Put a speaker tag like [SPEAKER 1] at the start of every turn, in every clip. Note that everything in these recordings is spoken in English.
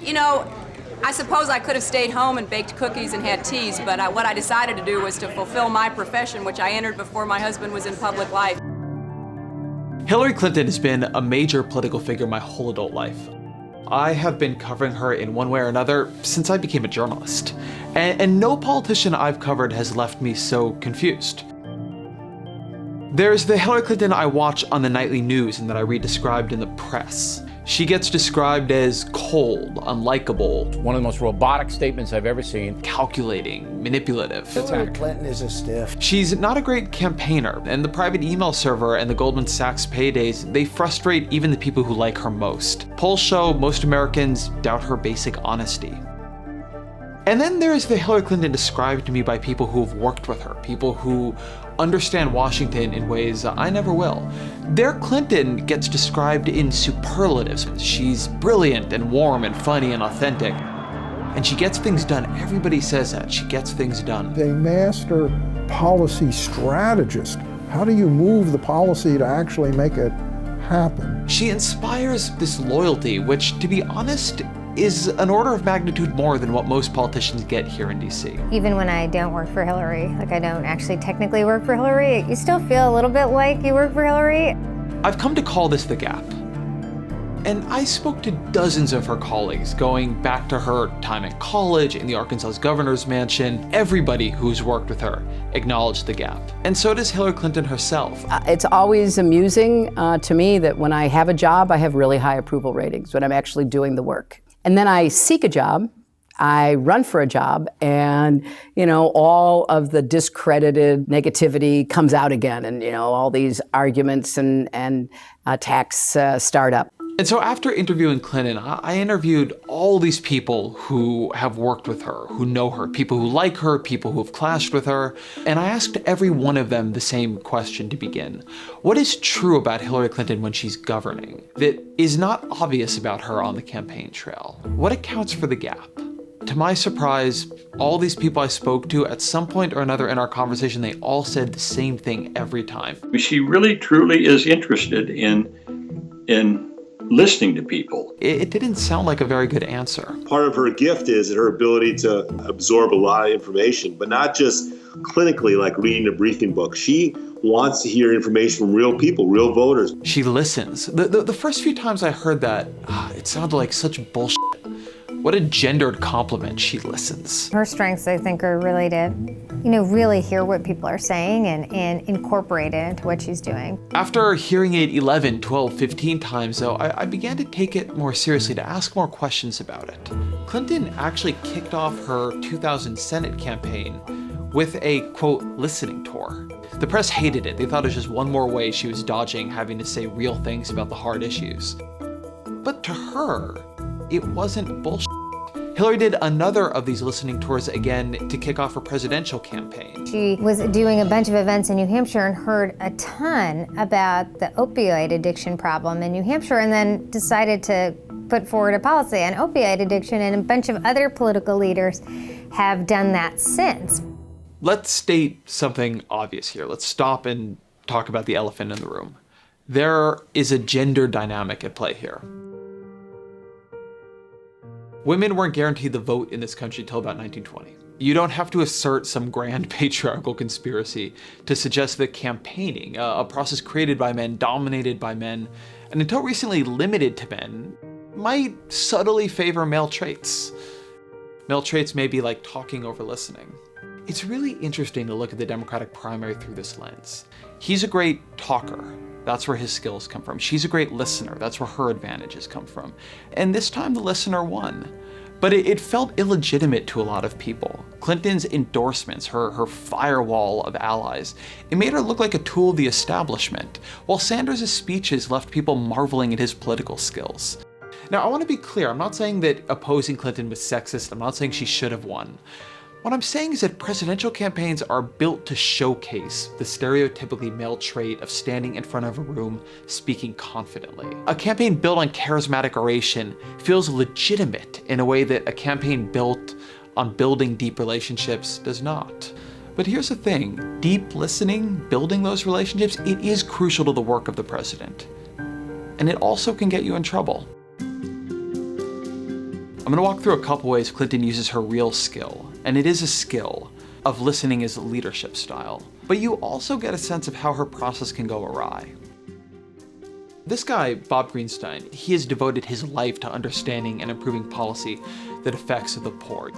[SPEAKER 1] You know, I suppose I could have stayed home and baked cookies and had teas, but what I decided to do was to fulfill my profession, which I entered before my husband was in public life.
[SPEAKER 2] Hillary Clinton has been a major political figure my whole adult life. I have been covering her in one way or another since I became a journalist. And no politician I've covered has left me so confused. There's the Hillary Clinton I watch on the nightly news and that I read described in the press. She gets described as cold, unlikable,
[SPEAKER 3] one of the most robotic statements I've ever seen.
[SPEAKER 2] Calculating, manipulative.
[SPEAKER 4] Hillary Clinton is a stiff.
[SPEAKER 2] She's not a great campaigner, and the private email server and the Goldman Sachs paydays, they frustrate even the people who like her most. Polls show most Americans doubt her basic honesty. And then there's the Hillary Clinton described to me by people who've worked with her, people who understand Washington in ways I never will. Their Clinton gets described in superlatives. She's brilliant and warm and funny and authentic. And she gets things done. Everybody says that. She gets things done.
[SPEAKER 5] A master policy strategist. How do you move the policy to actually make it happen?
[SPEAKER 2] She inspires this loyalty, which, to be honest, is an order of magnitude more than what most politicians get here in DC.
[SPEAKER 6] Even when I don't work for Hillary, like I don't actually technically work for Hillary, you still feel a little bit like you work for Hillary.
[SPEAKER 2] I've come to call this the gap. And I spoke to dozens of her colleagues, going back to her time in college, in the Arkansas governor's mansion. Everybody who's worked with her acknowledged the gap. And so does Hillary Clinton herself.
[SPEAKER 7] It's always amusing to me that when I have a job, I have really high approval ratings when I'm actually doing the work. And then I seek a job, I run for a job, and, all of the discredited negativity comes out again, and, all these arguments and attacks start up.
[SPEAKER 2] And so after interviewing Clinton, I interviewed all these people who have worked with her, who know her, people who like her, people who have clashed with her, and I asked every one of them the same question to begin. What is true about Hillary Clinton when she's governing that is not obvious about her on the campaign trail? What accounts for the gap? To my surprise, all these people I spoke to, at some point or another in our conversation, they all said the same thing every time.
[SPEAKER 8] She really, truly is interested in listening to people.
[SPEAKER 2] It didn't sound like a very good answer.
[SPEAKER 9] Part of her gift is her ability to absorb a lot of information, but not just clinically like reading a briefing book. She wants to hear information from real people, real voters.
[SPEAKER 2] She listens. The first few times I heard that, it sounded like such bullshit. What a gendered compliment. She listens.
[SPEAKER 6] Her strengths, I think, are really to, really hear what people are saying and incorporate it into what she's doing.
[SPEAKER 2] After hearing it 11, 12, 15 times, though, I began to take it more seriously, to ask more questions about it. Clinton actually kicked off her 2000 Senate campaign with a, quote, listening tour. The press hated it. They thought it was just one more way she was dodging having to say real things about the hard issues. But to her, it wasn't bullshit. Hillary did another of these listening tours again to kick off her presidential campaign.
[SPEAKER 6] She was doing a bunch of events in New Hampshire and heard a ton about the opioid addiction problem in New Hampshire, and then decided to put forward a policy on opioid addiction, and a bunch of other political leaders have done that since.
[SPEAKER 2] Let's state something obvious here. Let's stop and talk about the elephant in the room. There is a gender dynamic at play here. Women weren't guaranteed the vote in this country until about 1920. You don't have to assert some grand patriarchal conspiracy to suggest that campaigning, a process created by men, dominated by men, and until recently limited to men, might subtly favor male traits. Male traits may be like talking over listening. It's really interesting to look at the Democratic primary through this lens. He's a great talker. That's where his skills come from. She's a great listener. That's where her advantages come from. And this time the listener won. But it felt illegitimate to a lot of people. Clinton's endorsements, her firewall of allies, it made her look like a tool of the establishment, while Sanders' speeches left people marveling at his political skills. Now, I want to be clear. I'm not saying that opposing Clinton was sexist. I'm not saying she should have won. What I'm saying is that presidential campaigns are built to showcase the stereotypically male trait of standing in front of a room speaking confidently. A campaign built on charismatic oration feels legitimate in a way that a campaign built on building deep relationships does not. But here's the thing, deep listening, building those relationships, it is crucial to the work of the president. And it also can get you in trouble. I'm gonna walk through a couple ways Clinton uses her real skill, and it is a skill of listening as a leadership style. But you also get a sense of how her process can go awry. This guy, Bob Greenstein, he has devoted his life to understanding and improving policy that affects the poor.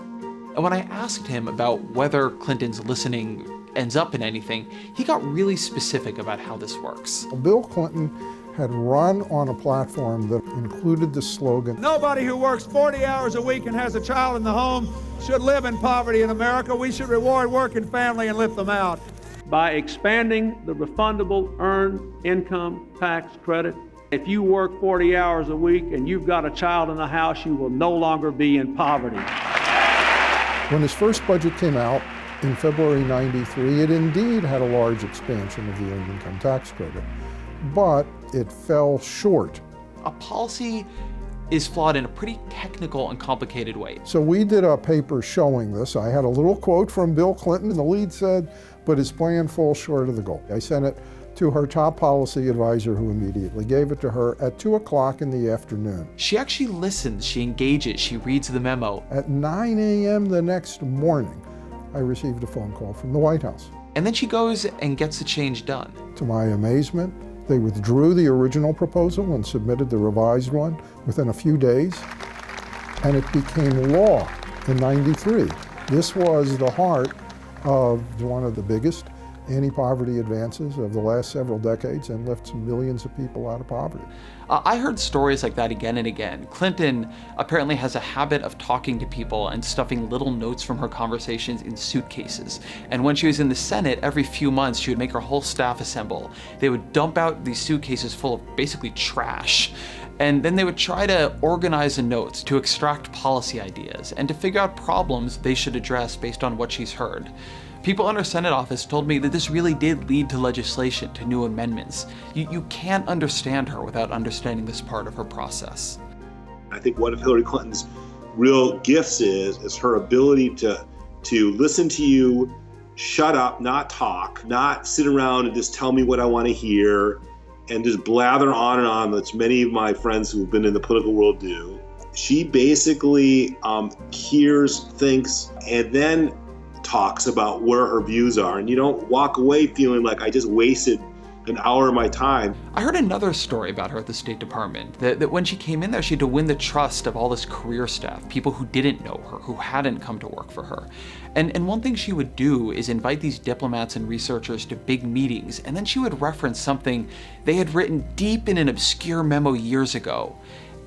[SPEAKER 2] And when I asked him about whether Clinton's listening ends up in anything, he got really specific about how this works.
[SPEAKER 5] Bill Clinton had run on a platform that included the slogan,
[SPEAKER 4] "Nobody who works 40 hours a week and has a child in the home should live in poverty in America. We should reward work and family and lift them out." By expanding the refundable earned income tax credit, if you work 40 hours a week and you've got a child in the house, you will no longer be in poverty.
[SPEAKER 5] When his first budget came out in February '93, it indeed had a large expansion of the earned income tax credit, but it fell short.
[SPEAKER 2] A policy is flawed in a pretty technical and complicated way.
[SPEAKER 5] So we did a paper showing this. I had a little quote from Bill Clinton, and the lead said, "But his plan falls short of the goal." I sent it to her top policy advisor, who immediately gave it to her at 2 o'clock in the afternoon.
[SPEAKER 2] She actually listens, she engages, she reads the memo.
[SPEAKER 5] At 9 a.m. the next morning, I received a phone call from the White House.
[SPEAKER 2] And then she goes and gets the change done.
[SPEAKER 5] To my amazement, they withdrew the original proposal and submitted the revised one within a few days, and it became law in '93. This was the heart of one of the biggest anti-poverty advances of the last several decades and lifts millions of people out of poverty.
[SPEAKER 2] I heard stories like that again and again. Clinton apparently has a habit of talking to people and stuffing little notes from her conversations in suitcases. And when she was in the Senate, every few months, she would make her whole staff assemble. They would dump out these suitcases full of basically trash. And then they would try to organize the notes to extract policy ideas and to figure out problems they should address based on what she's heard. People in her Senate office told me that this really did lead to legislation, to new amendments. You can't understand her without understanding this part of her process.
[SPEAKER 9] I think one of Hillary Clinton's real gifts is her ability to listen to you, shut up, not talk, not sit around and just tell me what I want to hear, and just blather on and on, which many of my friends who have been in the political world do. She basically hears, thinks, and then talks about where her views are, and you don't walk away feeling like I just wasted an hour of my time.
[SPEAKER 2] I heard another story about her at the State Department, that when she came in there, she had to win the trust of all this career staff, people who didn't know her, who hadn't come to work for her. And one thing she would do is invite these diplomats and researchers to big meetings, and then she would reference something they had written deep in an obscure memo years ago.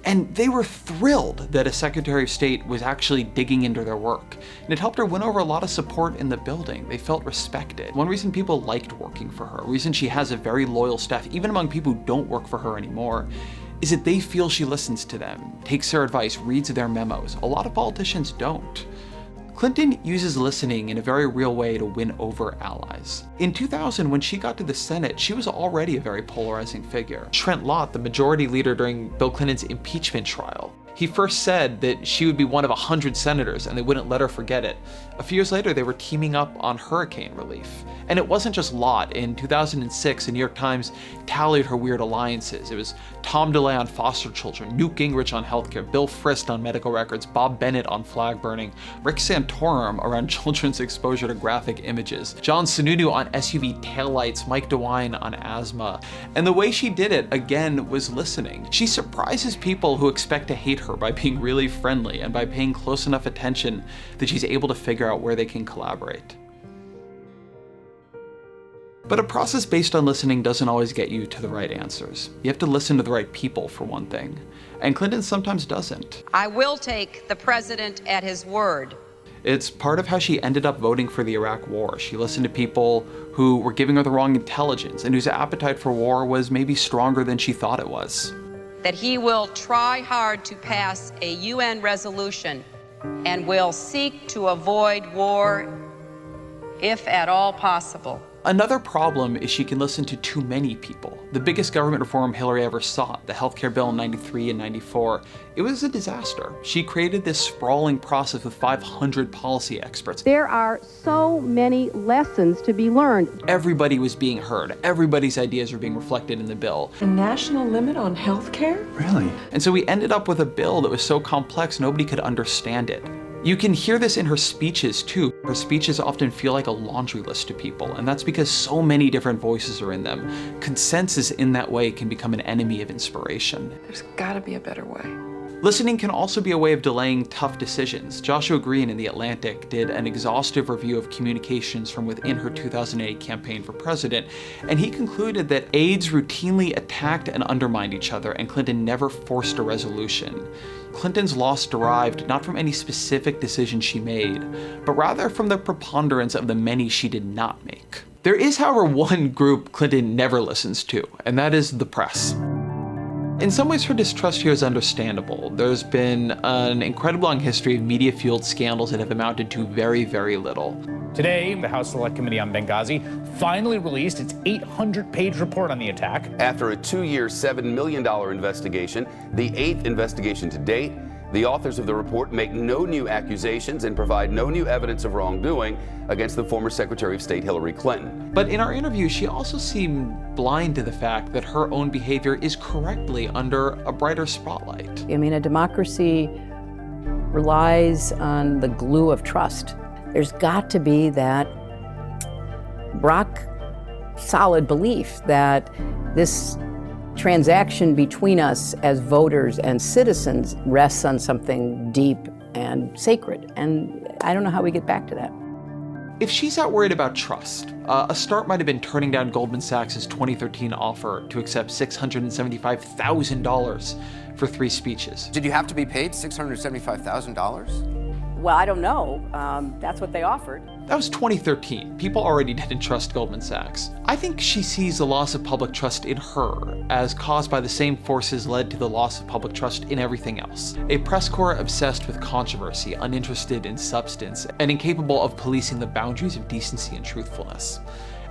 [SPEAKER 2] And they were thrilled that a Secretary of State was actually digging into their work. And it helped her win over a lot of support in the building. They felt respected. One reason people liked working for her, a reason she has a very loyal staff, even among people who don't work for her anymore, is that they feel she listens to them, takes their advice, reads their memos. A lot of politicians don't. Clinton uses listening in a very real way to win over allies. In 2000, when she got to the Senate, she was already a very polarizing figure. Trent Lott, the majority leader during Bill Clinton's impeachment trial, he first said that she would be one of 100 senators and they wouldn't let her forget it. A few years later, they were teaming up on hurricane relief. And it wasn't just Lott. In 2006, the New York Times tallied her weird alliances. It was Tom DeLay on foster children, Newt Gingrich on healthcare, Bill Frist on medical records, Bob Bennett on flag burning, Rick Santorum around children's exposure to graphic images, John Sununu on SUV taillights, Mike DeWine on asthma. And the way she did it, again, was listening. She surprises people who expect to hate her by being really friendly and by paying close enough attention that she's able to figure out where they can collaborate. But a process based on listening doesn't always get you to the right answers. You have to listen to the right people, for one thing. And Clinton sometimes doesn't.
[SPEAKER 1] I will take the president at his word.
[SPEAKER 2] It's part of how she ended up voting for the Iraq War. She listened to people who were giving her the wrong intelligence and whose appetite for war was maybe stronger than she thought it was.
[SPEAKER 1] That he will try hard to pass a UN resolution and will seek to avoid war if at all possible.
[SPEAKER 2] Another problem is she can listen to too many people. The biggest government reform Hillary ever sought, the healthcare bill in 93 and 94, it was a disaster. She created this sprawling process with 500 policy experts.
[SPEAKER 10] There are so many lessons to be learned.
[SPEAKER 2] Everybody was being heard. Everybody's ideas were being reflected in the bill.
[SPEAKER 11] A national limit on healthcare?
[SPEAKER 2] Really? And so we ended up with a bill that was so complex nobody could understand it. You can hear this in her speeches too. Her speeches often feel like a laundry list to people, and that's because so many different voices are in them. Consensus in that way can become an enemy of inspiration.
[SPEAKER 11] There's gotta be a better way.
[SPEAKER 2] Listening can also be a way of delaying tough decisions. Joshua Green in The Atlantic did an exhaustive review of communications from within her 2008 campaign for president, and he concluded that aides routinely attacked and undermined each other, and Clinton never forced a resolution. Clinton's loss derived not from any specific decision she made, but rather from the preponderance of the many she did not make. There is, however, one group Clinton never listens to, and that is the press. In some ways, her distrust here is understandable. There's been an incredible long history of media-fueled scandals that have amounted to very, very little.
[SPEAKER 12] Today, the House Select Committee on Benghazi finally released its 800-page report on the attack.
[SPEAKER 13] After a 2-year, $7 million investigation, the 8th investigation to date, the authors of the report make no new accusations and provide no new evidence of wrongdoing against the former Secretary of State Hillary Clinton.
[SPEAKER 2] But in our interview, she also seemed blind to the fact that her own behavior is correctly under a brighter spotlight.
[SPEAKER 7] I mean, a democracy relies on the glue of trust. There's got to be that rock solid belief that this transaction between us as voters and citizens rests on something deep and sacred. And I don't know how we get back to that.
[SPEAKER 2] If she's not worried about trust, a start might have been turning down Goldman Sachs' 2013 offer to accept $675,000 for 3 speeches.
[SPEAKER 14] Did you have to be paid $675,000?
[SPEAKER 7] Well, I don't know. That's what they offered.
[SPEAKER 2] That was 2013. People already didn't trust Goldman Sachs. I think she sees the loss of public trust in her as caused by the same forces led to the loss of public trust in everything else. A press corps obsessed with controversy, uninterested in substance, and incapable of policing the boundaries of decency and truthfulness.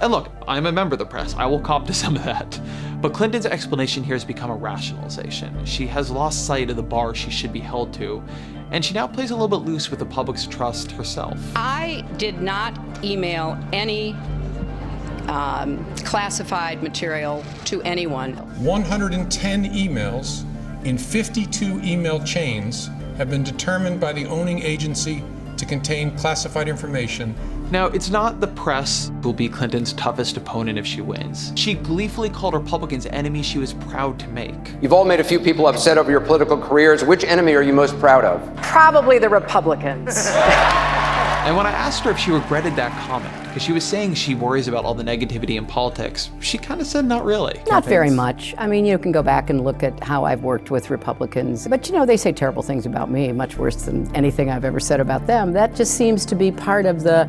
[SPEAKER 2] And look, I'm a member of the press. I will cop to some of that. But Clinton's explanation here has become a rationalization. She has lost sight of the bar she should be held to, and she now plays a little bit loose with the public's trust herself.
[SPEAKER 15] I did not email any classified material to anyone.
[SPEAKER 16] 110 emails in 52 email chains have been determined by the owning agency to contain classified information.
[SPEAKER 2] Now, it's not the press who will be Clinton's toughest opponent if she wins. She gleefully called Republicans enemies she was proud to make.
[SPEAKER 14] You've all made a few people upset over your political careers. Which enemy are you most proud of?
[SPEAKER 7] Probably the Republicans.
[SPEAKER 2] And when I asked her if she regretted that comment, because she was saying she worries about all the negativity in politics, she kind of said not really.
[SPEAKER 7] Not very much. I mean, you can go back and look at how I've worked with Republicans. But you know, they say terrible things about me, much worse than anything I've ever said about them. That just seems to be part of the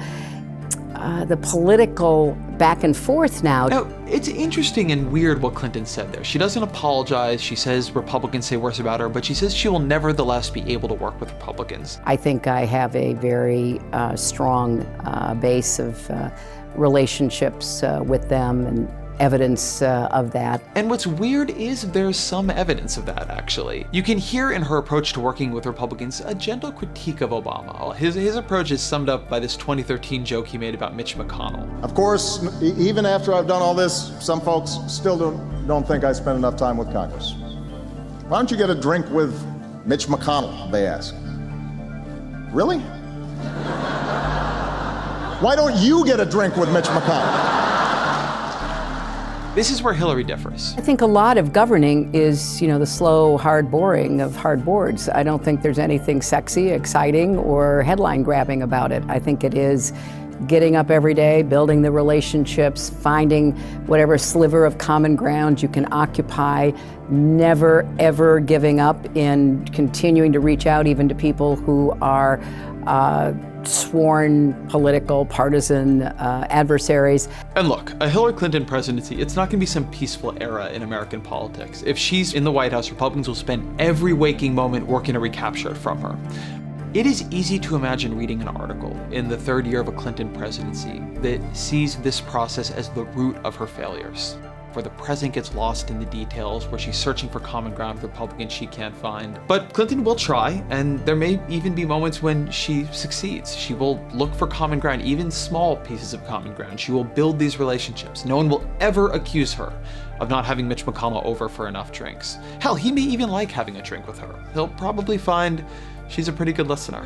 [SPEAKER 7] political back and forth now.
[SPEAKER 2] Now, it's interesting and weird what Clinton said there. She doesn't apologize. She says Republicans say worse about her, but she says she will nevertheless be able to work with Republicans.
[SPEAKER 7] I think I have a very strong base of relationships with them and evidence of that.
[SPEAKER 2] And what's weird is there's some evidence of that, actually. You can hear in her approach to working with Republicans a gentle critique of Obama. His approach is summed up by this 2013 joke he made about Mitch McConnell.
[SPEAKER 17] Of course, even after I've done all this, some folks still don't think I spend enough time with Congress. Why don't you get a drink with Mitch McConnell, they ask. Really? Why don't you get a drink with Mitch McConnell?
[SPEAKER 2] This is where Hillary differs.
[SPEAKER 7] I think a lot of governing is, you know, the slow, hard boring of hard boards. I don't think there's anything sexy, exciting, or headline grabbing about it. I think it is getting up every day, building the relationships, finding whatever sliver of common ground you can occupy, never ever giving up in continuing to reach out even to people who are sworn political, partisan adversaries.
[SPEAKER 2] And look, a Hillary Clinton presidency, it's not going to be some peaceful era in American politics. If she's in the White House, Republicans will spend every waking moment working to recapture it from her. It is easy to imagine reading an article in the third year of a Clinton presidency that sees this process as the root of her failures, where the president gets lost in the details, where she's searching for common ground with Republicans she can't find. But Clinton will try, and there may even be moments when she succeeds. She will look for common ground, even small pieces of common ground. She will build these relationships. No one will ever accuse her of not having Mitch McConnell over for enough drinks. Hell, he may even like having a drink with her. He'll probably find she's a pretty good listener.